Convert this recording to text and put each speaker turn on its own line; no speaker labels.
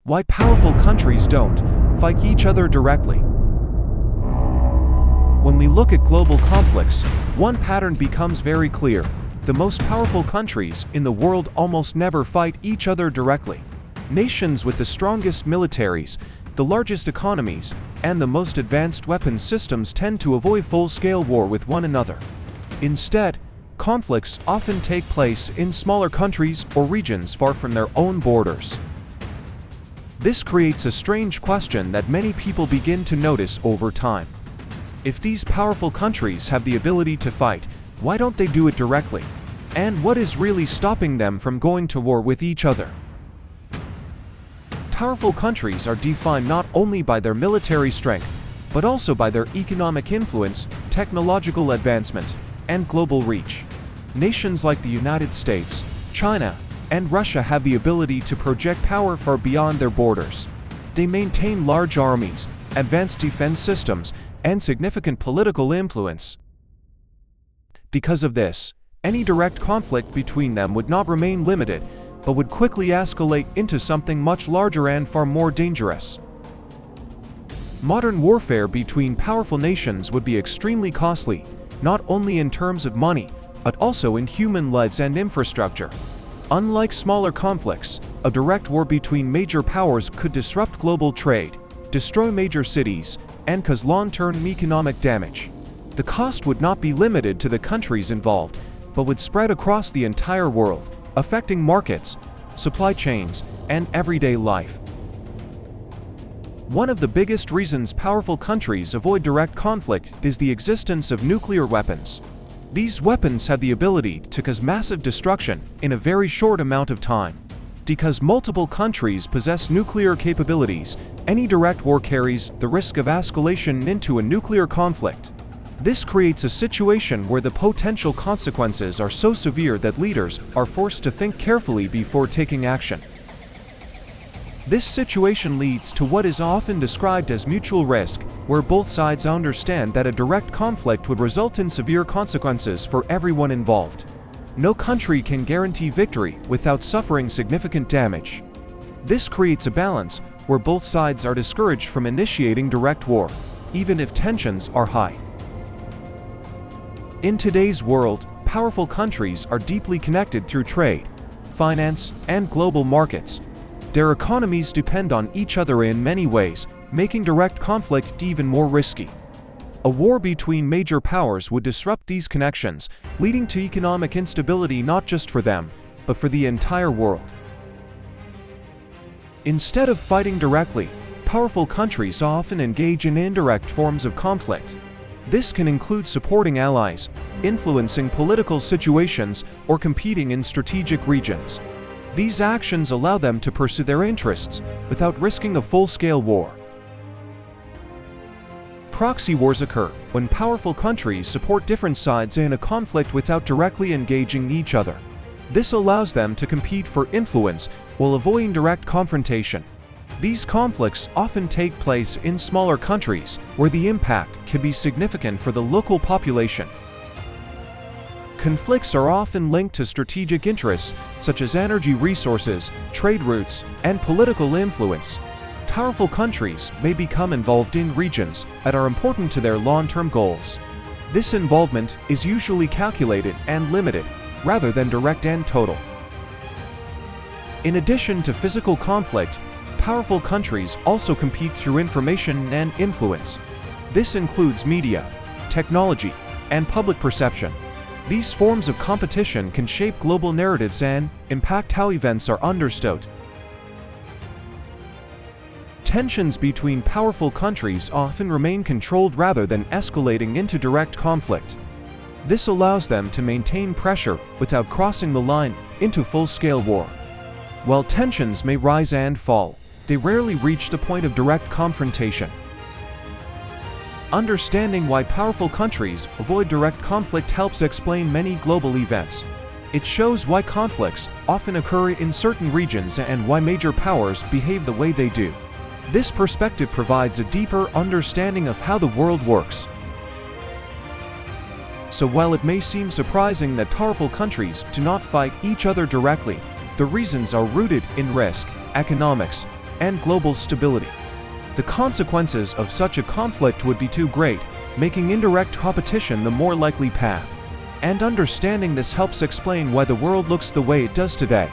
Why powerful countries don't fight each other directly. When we look at global conflicts, one pattern becomes very clear. The most powerful countries in the world almost never fight each other directly. Nations with the strongest militaries, the largest economies, and the most advanced weapons systems tend to avoid full-scale war with one another. Instead, conflicts often take place in smaller countries or regions far from their own borders. This creates a strange question that many people begin to notice over time. If these powerful countries have the ability to fight, why don't they do it directly? And what is really stopping them from going to war with each other? Powerful countries are defined not only by their military strength, but also by their economic influence, technological advancement, and global reach. Nations like the United States, China, and Russia have the ability to project power far beyond their borders. They maintain large armies, advanced defense systems, and significant political influence. Because of this, any direct conflict between them would not remain limited, but would quickly escalate into something much larger and far more dangerous. Modern warfare between powerful nations would be extremely costly, not only in terms of money, but also in human lives and infrastructure. Unlike smaller conflicts, a direct war between major powers could disrupt global trade, destroy major cities, and cause long-term economic damage. The cost would not be limited to the countries involved, but would spread across the entire world, affecting markets, supply chains, and everyday life. One of the biggest reasons powerful countries avoid direct conflict is the existence of nuclear weapons. These weapons have the ability to cause massive destruction in a very short amount of time. Because multiple countries possess nuclear capabilities, any direct war carries the risk of escalation into a nuclear conflict. This creates a situation where the potential consequences are so severe that leaders are forced to think carefully before taking action. This situation leads to what is often described as mutual risk, where both sides understand that a direct conflict would result in severe consequences for everyone involved. No country can guarantee victory without suffering significant damage. This creates a balance where both sides are discouraged from initiating direct war, even if tensions are high. In today's world, powerful countries are deeply connected through trade, finance, and global markets. Their economies depend on each other in many ways, making direct conflict even more risky. A war between major powers would disrupt these connections, leading to economic instability not just for them, but for the entire world. Instead of fighting directly, powerful countries often engage in indirect forms of conflict. This can include supporting allies, influencing political situations, or competing in strategic regions. These actions allow them to pursue their interests without risking a full-scale war. Proxy wars occur when powerful countries support different sides in a conflict without directly engaging each other. This allows them to compete for influence while avoiding direct confrontation. These conflicts often take place in smaller countries where the impact can be significant for the local population. Conflicts are often linked to strategic interests such as energy resources, trade routes, and political influence. Powerful countries may become involved in regions that are important to their long-term goals. This involvement is usually calculated and limited, rather than direct and total. In addition to physical conflict, powerful countries also compete through information and influence. This includes media, technology, and public perception. These forms of competition can shape global narratives and impact how events are understood. Tensions between powerful countries often remain controlled rather than escalating into direct conflict. This allows them to maintain pressure without crossing the line into full-scale war. While tensions may rise and fall, they rarely reach the point of direct confrontation. Understanding why powerful countries avoid direct conflict helps explain many global events. It shows why conflicts often occur in certain regions and why major powers behave the way they do. This perspective provides a deeper understanding of how the world works. So while it may seem surprising that powerful countries do not fight each other directly, the reasons are rooted in risk, economics, and global stability. The consequences of such a conflict would be too great, making indirect competition the more likely path. And understanding this helps explain why the world looks the way it does today.